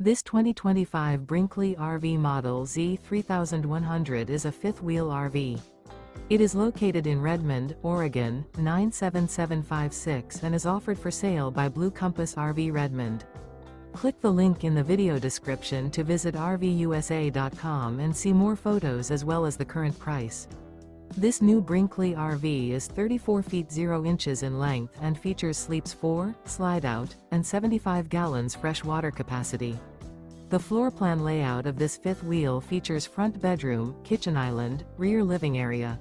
This 2025 Brinkley RV Model Z 3100 is a fifth-wheel RV. It is located in Redmond, Oregon, 97756 and is offered for sale by Blue Compass RV Redmond. Click the link in the video description to visit RVUSA.com and see more photos as well as the current price. This new Brinkley RV is 34 feet 0 inches in length and features sleeps 4, slide-out, and 75 gallons fresh water capacity. The floor plan layout of this fifth wheel features front bedroom, kitchen island, rear living area.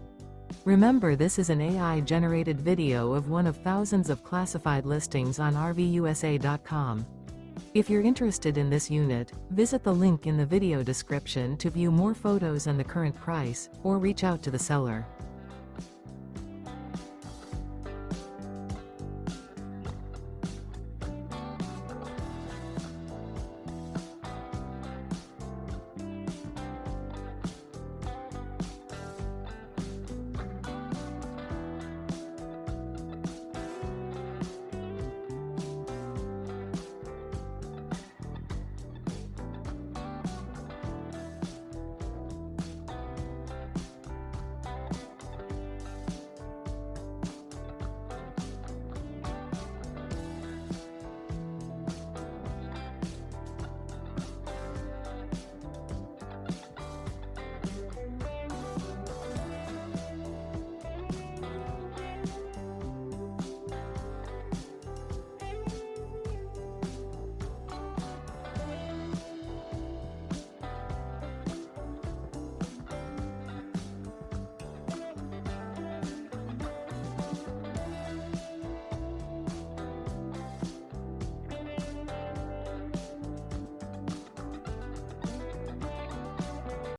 Remember, this is an AI-generated video of one of thousands of classified listings on RVUSA.com. If you're interested in this unit, visit the link in the video description to view more photos and the current price, or reach out to the seller.